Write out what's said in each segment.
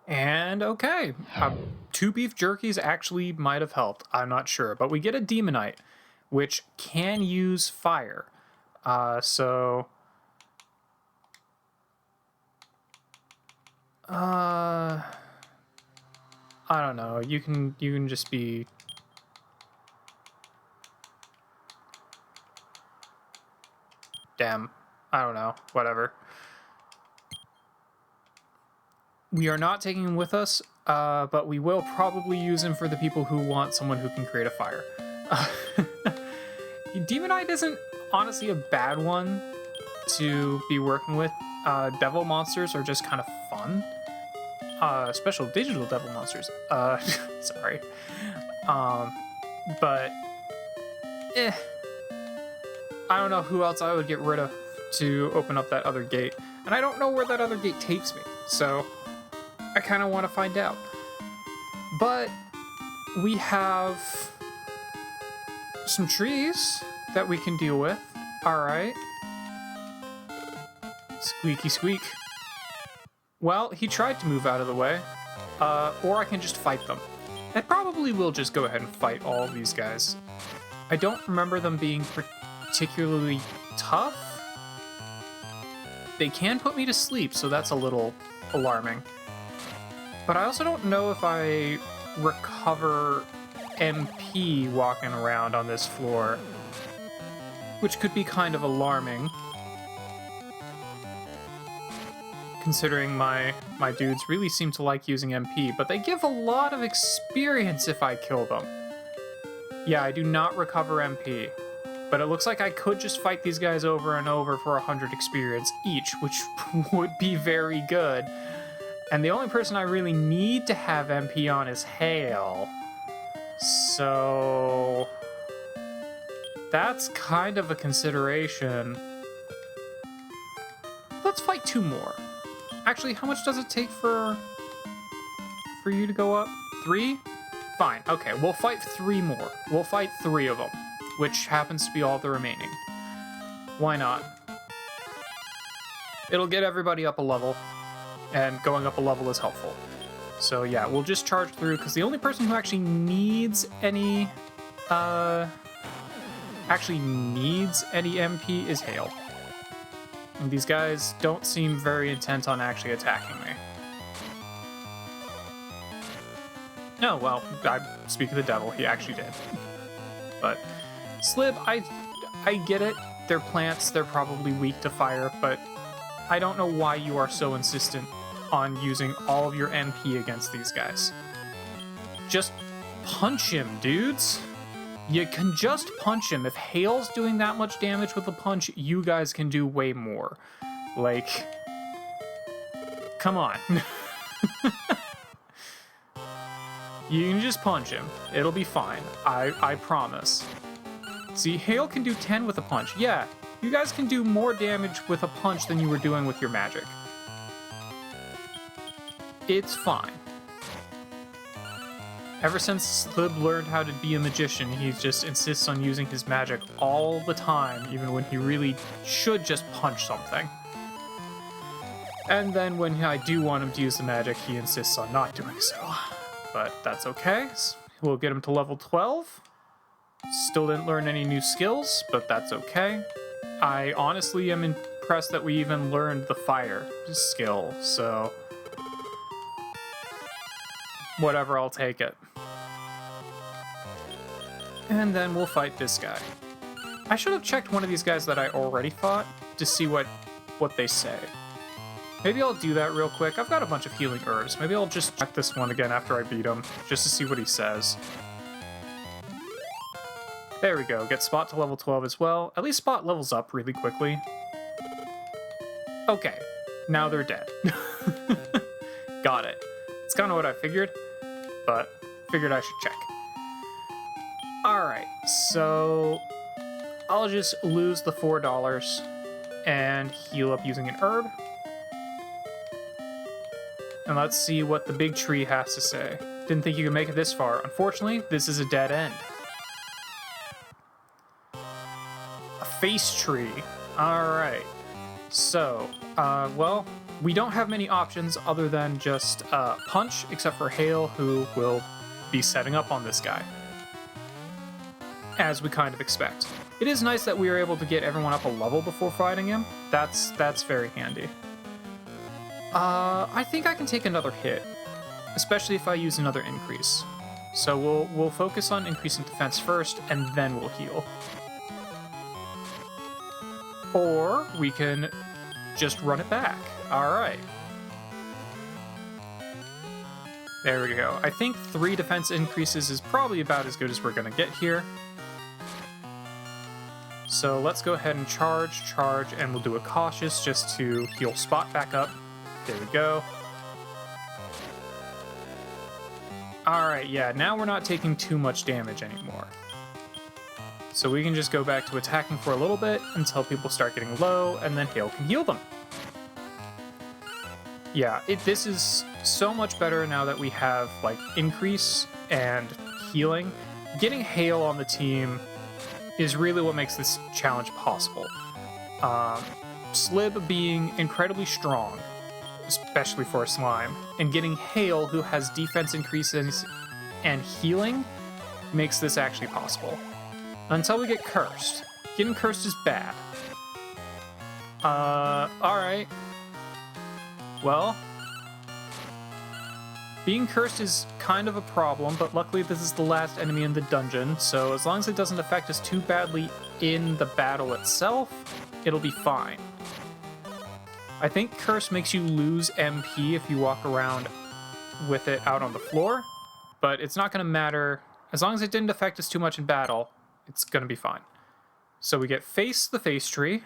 And okay, 2 beef jerkies actually might have helped. I'm not sure, but we get a demonite, which can use fire. So I don't know. You can just be. Damn. I don't know. Whatever. We are not taking him with us, but we will probably use him for the people who want someone who can create a fire. Demonite isn't honestly a bad one to be working with. Devil monsters are just kind of fun. Special digital devil monsters. Sorry. But, I don't know who else I would get rid of to open up that other gate. And I don't know where that other gate takes me, so I kind of want to find out. But we have some trees that we can deal with. All right. Squeaky squeak. Well, he tried to move out of the way. Or I can just fight them. I probably will just go ahead and fight all of these guys. I don't remember them being particularly tough. They can put me to sleep, so that's a little alarming. But I also don't know if I recover MP walking around on this floor, which could be kind of alarming, considering my dudes really seem to like using MP, but they give a lot of experience if I kill them. Yeah, I do not recover MP, but it looks like I could just fight these guys over and over for 100 experience each, which would be very good. And the only person I really need to have MP on is Hale. So that's kind of a consideration. Let's fight 2 more. Actually, how much does it take for you to go up? 3? Fine. Okay, we'll fight 3 more. We'll fight 3 of them, which happens to be all the remaining. Why not? It'll get everybody up a level, and going up a level is helpful. So yeah, we'll just charge through, because the only person who actually needs any MP is Hale. And these guys don't seem very intent on actually attacking me. No, well, I speak of the devil, he actually did. But Slib, I get it. They're plants, they're probably weak to fire, but I don't know why you are so insistent on using all of your MP against these guys. Just punch him, dudes. You can just punch him. If Hale's doing that much damage with a punch, you guys can do way more. Like, come on. You can just punch him. It'll be fine. I promise. See, Hale can do 10 with a punch. Yeah, you guys can do more damage with a punch than you were doing with your magic. It's fine. Ever since Slib learned how to be a magician, he just insists on using his magic all the time, even when he really should just punch something. And then when I do want him to use the magic, he insists on not doing so. But that's okay. We'll get him to level 12. Still didn't learn any new skills, but that's okay. I honestly am impressed that we even learned the fire skill, so whatever, I'll take it. And then we'll fight this guy. I should have checked one of these guys that I already fought to see what they say. Maybe I'll do that real quick. I've got a bunch of healing herbs. Maybe I'll just check this one again after I beat him, just to see what he says. There we go. Get Spot to level 12 as well. At least Spot levels up really quickly. Okay. Now they're dead. Got it. It's kind of what I figured, but figured I should check. Alright, so I'll just lose the $4 and heal up using an herb. And let's see what the big tree has to say. Didn't think you could make it this far. Unfortunately, this is a dead end. A face tree. Alright. So, well, we don't have many options other than just Punch, except for Hail, who will be setting up on this guy, as we kind of expect. It is nice that we are able to get everyone up a level before fighting him. That's very handy. I think I can take another hit, especially if I use another increase. So we'll focus on increasing defense first, and then we'll heal. Or we can just run it back. All right. There we go. I think 3 defense increases is probably about as good as we're going to get here. So let's go ahead and charge, and we'll do a cautious just to heal Spot back up. There we go. Alright, yeah, now we're not taking too much damage anymore. So we can just go back to attacking for a little bit until people start getting low, and then Hail can heal them. Yeah, this is so much better now that we have, like, increase and healing. Getting Hail on the team is really what makes this challenge possible. Slib being incredibly strong, especially for a slime, and getting Hail, who has defense increases and healing, makes this actually possible. Until we get cursed. Getting cursed is bad. Alright. Well, being cursed is kind of a problem, but luckily this is the last enemy in the dungeon, so as long as it doesn't affect us too badly in the battle itself, it'll be fine. I think Curse makes you lose MP if you walk around with it out on the floor, but it's not going to matter. As long as it didn't affect us too much in battle, it's going to be fine. So we get Face the Face Tree,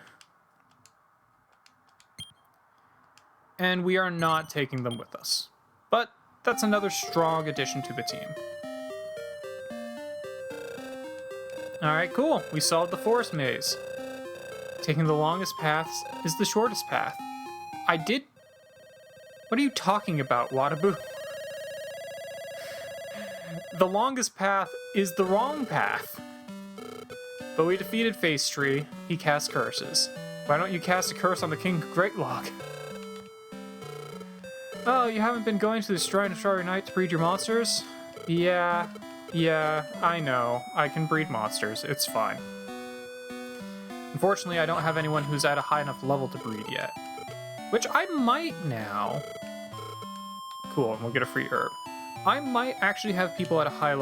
and we are not taking them with us. But that's another strong addition to the team. Alright, cool. We solved the forest maze. Taking the longest paths is the shortest path. What are you talking about, Watabu? The longest path is the wrong path. But we defeated Face Tree. He cast curses. Why don't you cast a curse on the King Greatlog? Oh, you haven't been going to the Shrine of Starry Night to breed your monsters? Yeah, I know. I can breed monsters. It's fine. Unfortunately, I don't have anyone who's at a high enough level to breed yet. Which I might now. Cool, and we'll get a free herb. I might actually have people at a high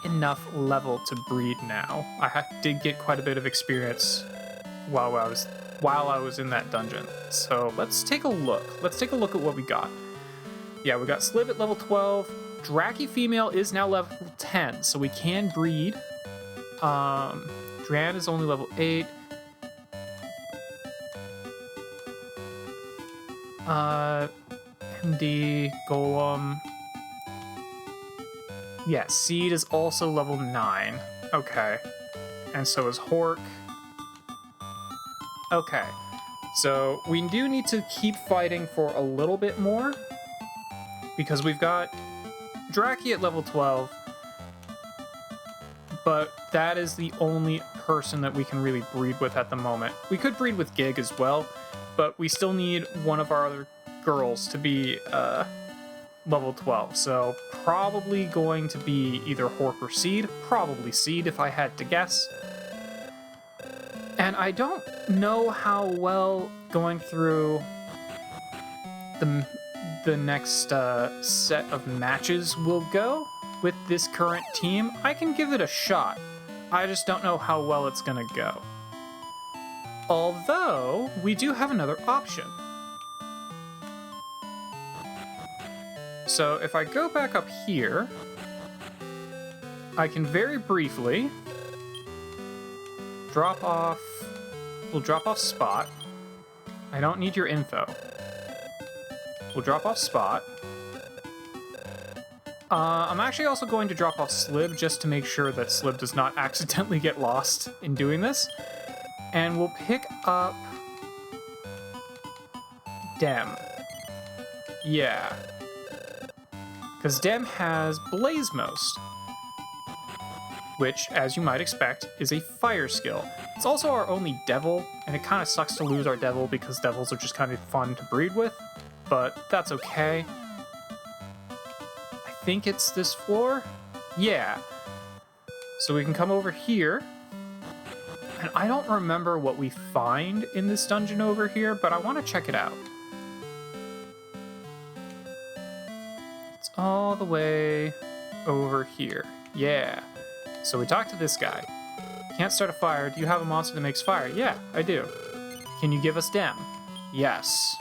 enough level to breed now. I did get quite a bit of experience while I was in that dungeon. So let's take a look. Let's take a look at what we got. Yeah, we got Slib at level 12. Draki female is now level 10, so we can breed. Dran is only level 8. MD, Golem. Yeah, Seed is also level 9. Okay. And so is Hork. Okay. So we do need to keep fighting for a little bit more, because we've got Draki at level 12, but that is the only person that we can really breed with at the moment. We could breed with Gig as well, but we still need one of our other girls to be level 12, so probably going to be either Hork or Seed. Probably Seed if I had to guess. And I don't know how well going through the next set of matches will go with this current team. I can give it a shot. I just don't know how well it's gonna go. Although, we do have another option. So if I go back up here, I can very briefly drop off... We'll drop off Spot. I don't need your info. We'll drop off Spot. I'm actually also going to drop off Slib just to make sure that Slib does not accidentally get lost in doing this. And we'll pick up Dem. Yeah. Because Dem has Blaze Most, which, as you might expect, is a fire skill. It's also our only devil, and it kind of sucks to lose our devil because devils are just kind of fun to breed with, but that's okay. I think it's this floor? Yeah. So we can come over here, and I don't remember what we find in this dungeon over here, but I want to check it out. It's all the way over here. Yeah. So we talk to this guy. Can't start a fire. Do you have a monster that makes fire? Yeah, I do. Can you give us dem? Yes.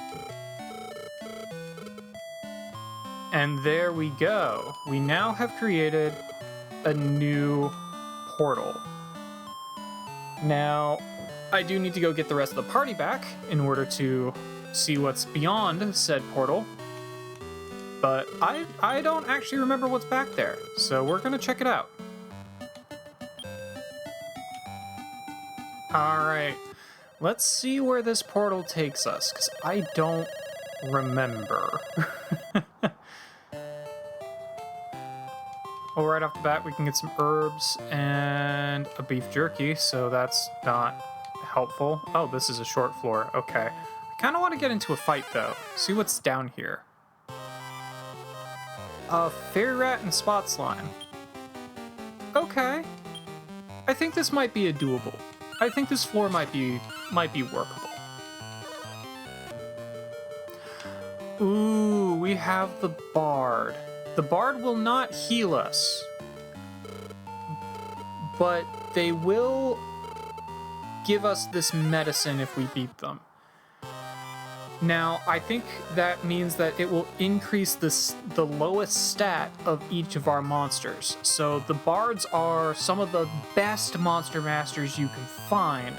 And there we go. We now have created a new portal. Now, I do need to go get the rest of the party back in order to see what's beyond said portal. But I don't actually remember what's back there, so we're gonna check it out. Alright, let's see where this portal takes us, because I don't remember. Well, right off the bat, we can get some herbs and a beef jerky, so that's not helpful. Oh, this is a short floor. Okay. I kind of want to get into a fight, though. See what's down here. Fairy rat and spot slime. Okay. I think this might be a doable. I think this floor might be workable. Ooh, we have the bard. The bard will not heal us, but they will give us this medicine if we beat them. Now, I think that means that it will increase the lowest stat of each of our monsters. So the bards are some of the best monster masters you can find,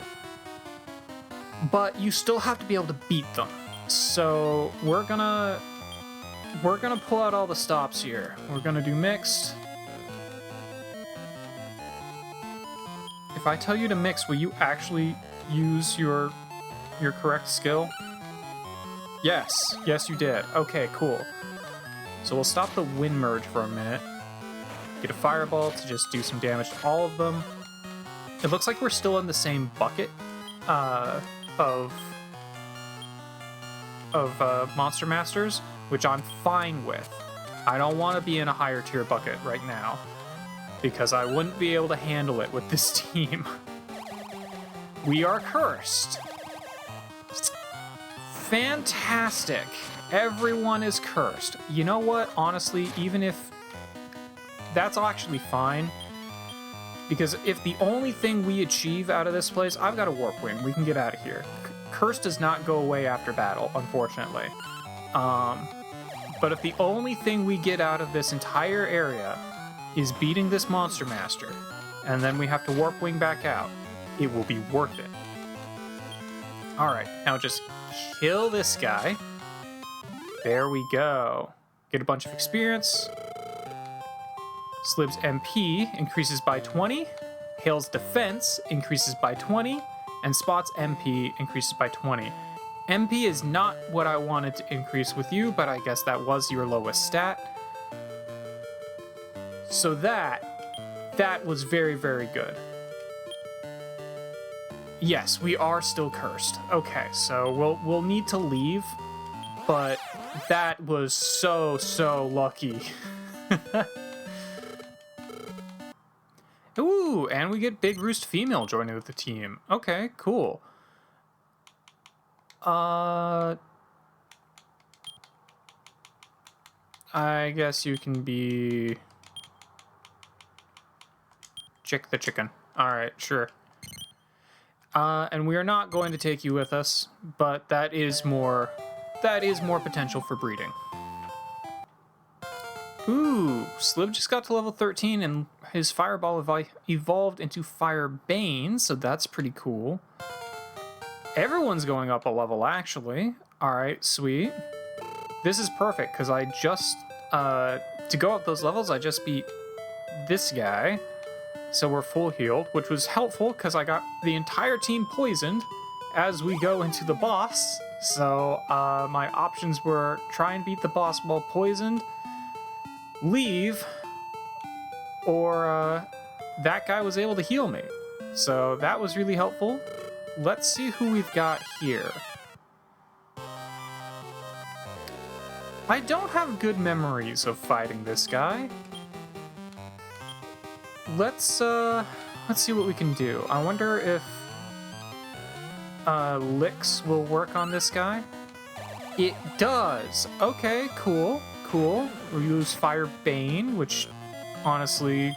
but you still have to be able to beat them. So we're gonna pull out all the stops here. We're gonna do mixed. If I tell you to mix, will you actually use your correct skill? Yes, yes you did. Okay, cool. So we'll stop the wind merge for a minute. Get a fireball to just do some damage to all of them. It looks like we're still in the same bucket of monster masters, which I'm fine with. I don't want to be in a higher tier bucket right now, because I wouldn't be able to handle it with this team. We are cursed. Fantastic. Everyone is cursed. You know what? Honestly, even if that's actually fine, because if the only thing we achieve out of this place, I've got a warp wing. We can get out of here. Curse does not go away after battle, unfortunately. But if the only thing we get out of this entire area is beating this monster master, and then we have to warp wing back out, it will be worth it. Alright, now just kill this guy. There we go. Get a bunch of experience. Slib's MP increases by 20. Hale's defense increases by 20. And Spot's MP increases by 20. MP is not what I wanted to increase with you, but I guess that was your lowest stat. So that was very, very good. Yes, we are still cursed. Okay, so we'll need to leave, but that was so lucky. Ooh, and we get Big Roost Female joining with the team. Okay, cool. I guess you can be Chick the chicken. Alright, sure. And we are not going to take you with us, but that is more potential for breeding. Ooh, Slib just got to level 13 and his fireball evolved into Fire Bane, so that's pretty cool. Everyone's going up a level, actually. Alright, sweet. This is perfect, because I just, to go up those levels, I just beat this guy. So we're full healed, which was helpful because I got the entire team poisoned as we go into the boss. So my options were try and beat the boss while poisoned, leave, or that guy was able to heal me. So that was really helpful. Let's see who we've got here. I don't have good memories of fighting this guy. Let's see what we can do. I wonder if licks will work on this guy. It does. Okay, cool, cool. We use Fire Bane, which honestly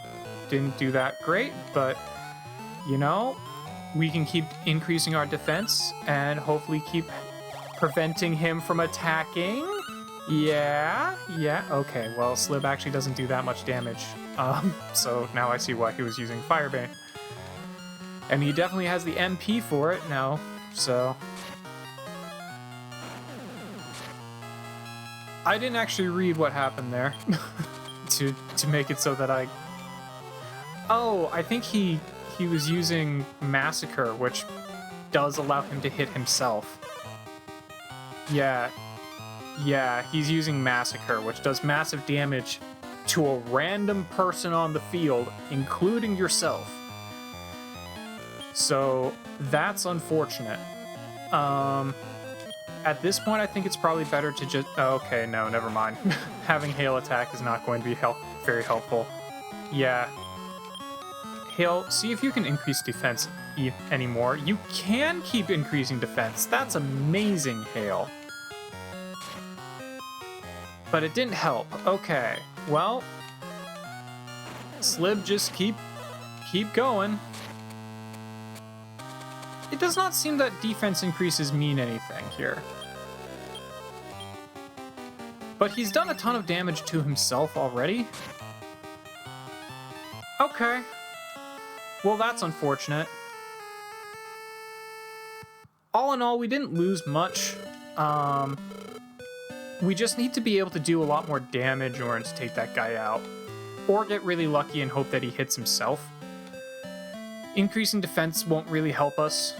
didn't do that great, but you know, we can keep increasing our defense and hopefully keep preventing him from attacking. Yeah, okay, well, Slib actually doesn't do that much damage. So now I see why he was using Firebane. And he definitely has the MP for it now, so... I didn't actually read what happened there to make it so that I... Oh, I think he was using Massacre, which does allow him to hit himself. Yeah, he's using Massacre, which does massive damage to a random person on the field, including yourself. So that's unfortunate. At this point, I think it's probably better to just... Oh, okay, no, never mind. Having Hail attack is not going to be very helpful. Yeah. Hail, see if you can increase defense anymore. You can keep increasing defense. That's amazing, Hail. But it didn't help. Okay, well... Slib, just keep going. It does not seem that defense increases mean anything here. But he's done a ton of damage to himself already. Okay. Well, that's unfortunate. All in all, we didn't lose much. We just need to be able to do a lot more damage in order to take that guy out. Or get really lucky and hope that he hits himself. Increasing defense won't really help us.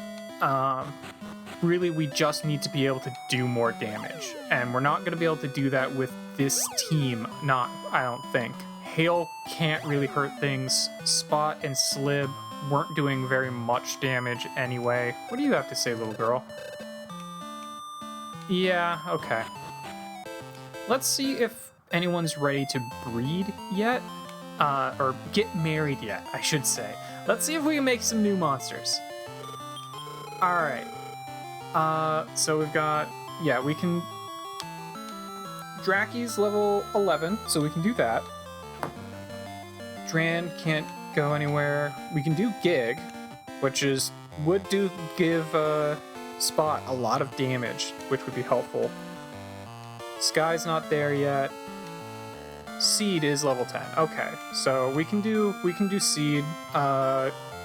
Really, we just need to be able to do more damage. And we're not going to be able to do that with this team. I don't think. Hail can't really hurt things. Spot and Slib weren't doing very much damage anyway. What do you have to say, little girl? Yeah, okay. Let's see if anyone's ready to breed yet. Or get married yet, I should say. Let's see if we can make some new monsters. Alright. So we've got... Yeah, we can... Draki's level 11, so we can do that. Dran can't go anywhere. We can do Gig, which would give Spot a lot of damage, which would be helpful. Sky's not there yet. Seed is level 10. Okay, so we can do Seed.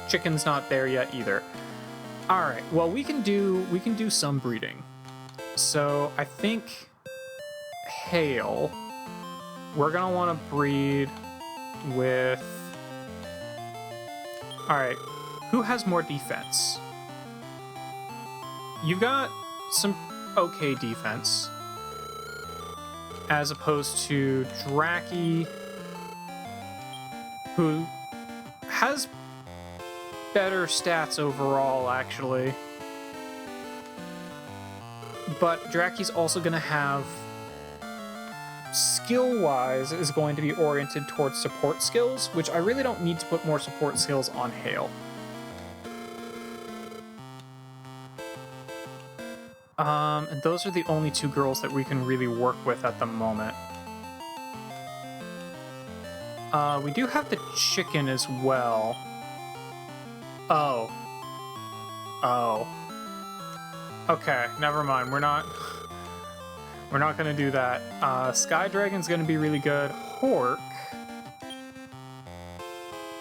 Chicken's not there yet either. All right. Well, we can do some breeding. So I think Hail. We're gonna want to breed with. All right. Who has more defense? You've got some okay defense. As opposed to Draki, who has better stats overall, actually. But Draki's also going to have, skill-wise, is going to be oriented towards support skills, which I really don't need to put more support skills on Hail. And those are the only two girls that we can really work with at the moment. We do have the chicken as well. Oh. Okay, never mind. We're not gonna do that. Sky Dragon's gonna be really good. Hork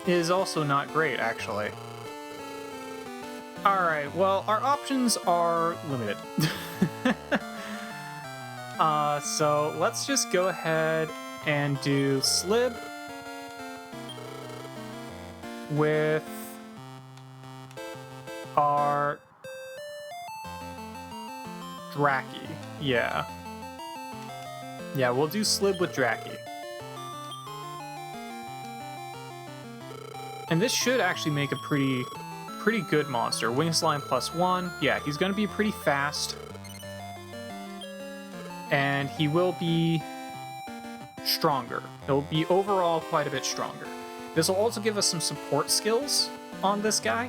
is also not great, actually. Alright, well, our options are limited. So let's just go ahead and do Slib with our Draki. Yeah, we'll do Slib with Draki. And this should actually make a pretty good monster. Wing Slime +1. Yeah, he's going to be pretty fast. And he will be stronger. He'll be overall quite a bit stronger. This will also give us some support skills on this guy,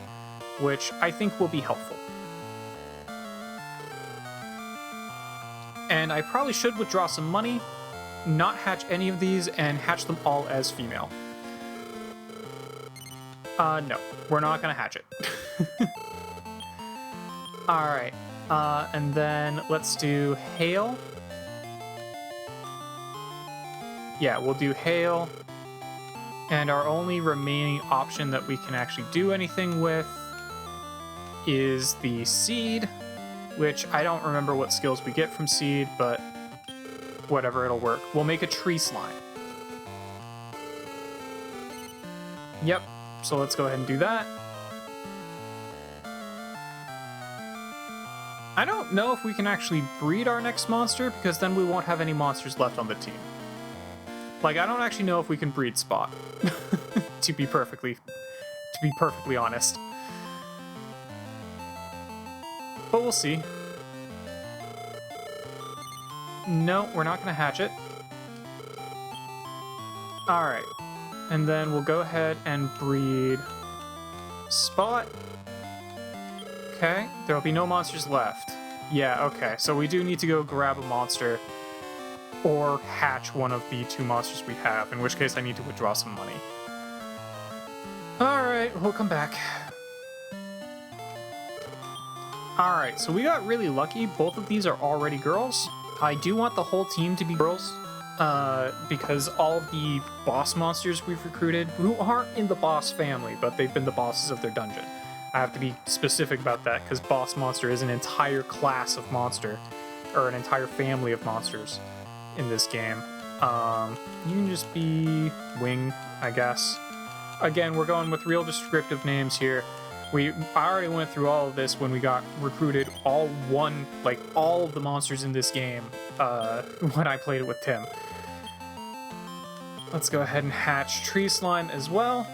which I think will be helpful. And I probably should withdraw some money, not hatch any of these, and hatch them all as female. No, we're not gonna hatch it. Alright, and then let's do Hail. Yeah, we'll do Hail. And our only remaining option that we can actually do anything with is the Seed, which I don't remember what skills we get from Seed, but whatever, it'll work. We'll make a Tree Slime. Yep, so let's go ahead and do that. I don't know if we can actually breed our next monster, because then we won't have any monsters left on the team. Like, I don't actually know if we can breed Spot, to be perfectly honest. But we'll see. No, we're not gonna hatch it. Alright. And then we'll go ahead and breed Spot. Okay, there'll be no monsters left. Yeah, okay, so we do need to go grab a monster or hatch one of the 2 monsters we have, in which case I need to withdraw some money. Alright, we'll come back. Alright, so we got really lucky. Both of these are already girls. I do want the whole team to be girls, because all of the boss monsters we've recruited, who aren't in the boss family, but they've been the bosses of their dungeon. I have to be specific about that, because boss monster is an entire class of monster, or an entire family of monsters in this game. You can just be Wing, I guess. Again, we're going with real descriptive names here. I already went through all of this when we got recruited all of the monsters in this game when I played it with Tim. Let's go ahead and hatch Tree Slime as well.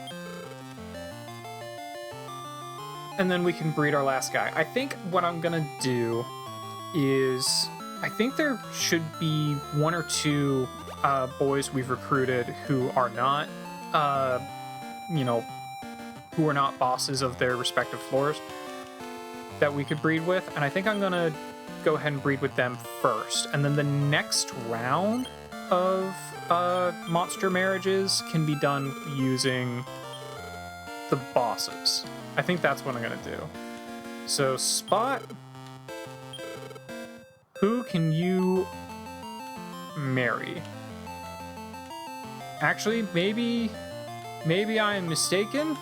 And then we can breed our last guy. I think what I'm gonna do is, I think there should be 1 or 2 boys we've recruited who are not, who are not bosses of their respective floors that we could breed with. And I think I'm gonna go ahead and breed with them first. And then the next round of monster marriages can be done using the bosses. I think that's what I'm gonna do. So Spot, who can you marry? Actually, maybe I am mistaken.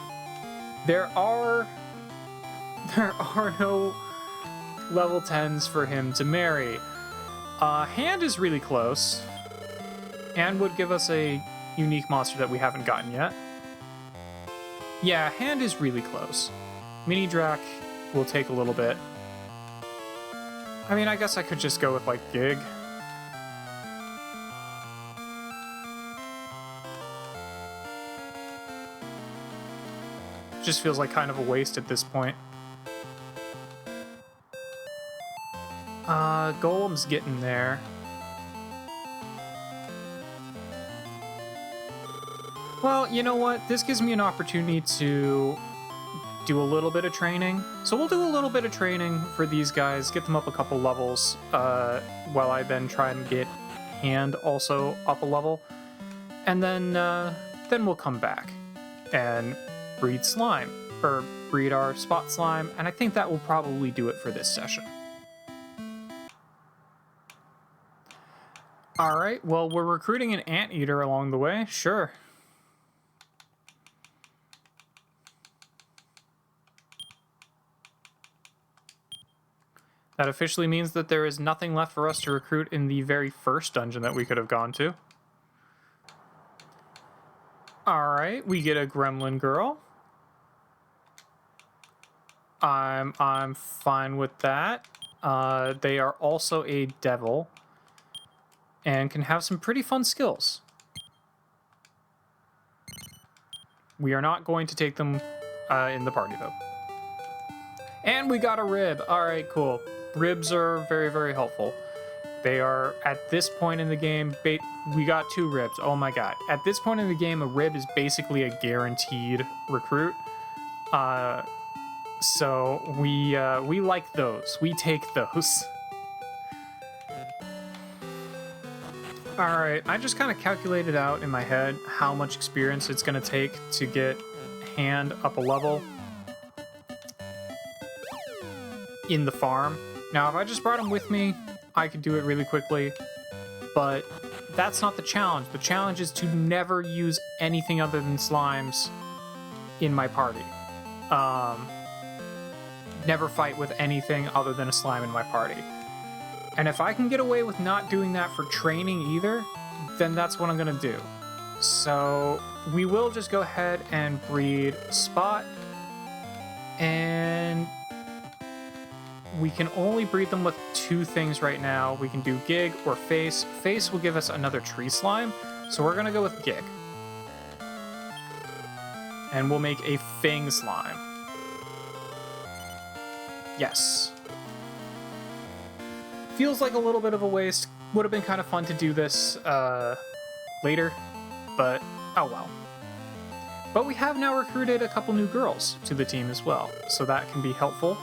There are no level 10s for him to marry. Hand is really close, and would give us a unique monster that we haven't gotten yet. Yeah, Hand is really close. Mini Drac will take a little bit. I mean, I guess I could just go with, like, Gig. Just feels like kind of a waste at this point. Golem's getting there. Well, you know what? This gives me an opportunity to do a little bit of training. So we'll do a little bit of training for these guys, get them up a couple levels, while I then try and get Hand also up a level. And then we'll come back and breed Slime, or breed our Spot Slime, and I think that will probably do it for this session. Alright, well, we're recruiting an Anteater along the way, sure. That officially means that there is nothing left for us to recruit in the very first dungeon that we could have gone to. Alright, we get a Gremlin Girl. I'm fine with that. They are also a Devil, and can have some pretty fun skills. We are not going to take them in the party, though. And we got a rib. All right, cool. Ribs are very, very helpful. They are, at this point in the game, we got 2 ribs. Oh my god. At this point in the game, a rib is basically a guaranteed recruit. So we like those. We take those. All right, I just kind of calculated out in my head how much experience it's going to take to get Hand up a level in the farm. Now, if I just brought him with me, I could do it really quickly, but that's not the challenge. The challenge is to never use anything other than slimes in my party. Never fight with anything other than a slime in my party. And if I can get away with not doing that for training either, then that's what I'm gonna do. So we will just go ahead and breed Spot, and we can only breed them with 2 things right now. We can do Gig or Face. Face will give us another tree slime, so we're gonna go with Gig. And we'll make a Fang slime. Yes. Feels like a little bit of a waste. Would have been kind of fun to do this later, but oh well. But we have now recruited a couple new girls to the team as well, so that can be helpful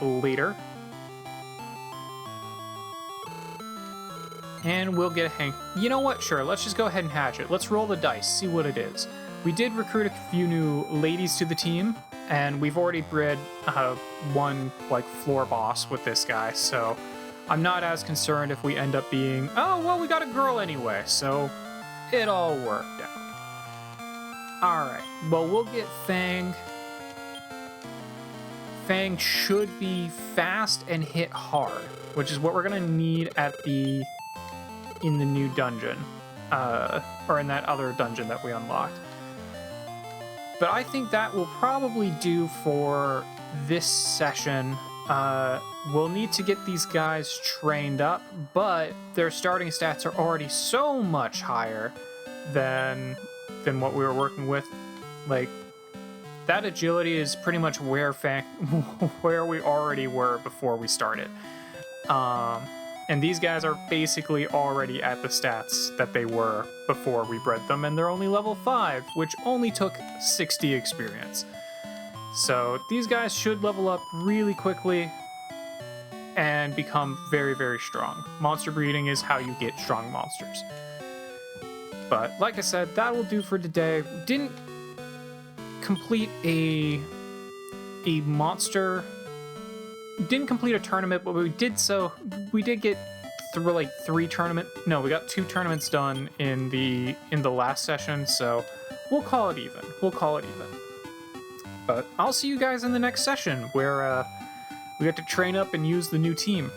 later. And we'll get a hang. You know what? Sure, let's just go ahead and hatch it. Let's roll the dice, see what it is. We did recruit a few new ladies to the team, and we've already bred one like floor boss with this guy, so I'm not as concerned if we end up being, oh, well, we got a girl anyway, so it all worked out. Alright, well, we'll get Fang. Fang should be fast and hit hard, which is what we're gonna need in the new dungeon, or in that other dungeon that we unlocked. But I think that will probably do for this session. We'll need to get these guys trained up, but their starting stats are already so much higher than what we were working with. Like, that agility is pretty much where we already were before we started. And these guys are basically already at the stats that they were before we bred them, and they're only level 5, which only took 60 experience. So these guys should level up really quickly and become very, very strong. Monster breeding is how you get strong monsters. But like I said, that will do for today. We didn't complete a monster... Didn't complete a tournament, but we did get 3 tournaments. No, we got 2 tournaments done in the last session, so we'll call it even. But I'll see you guys in the next session, where we get to train up and use the new team.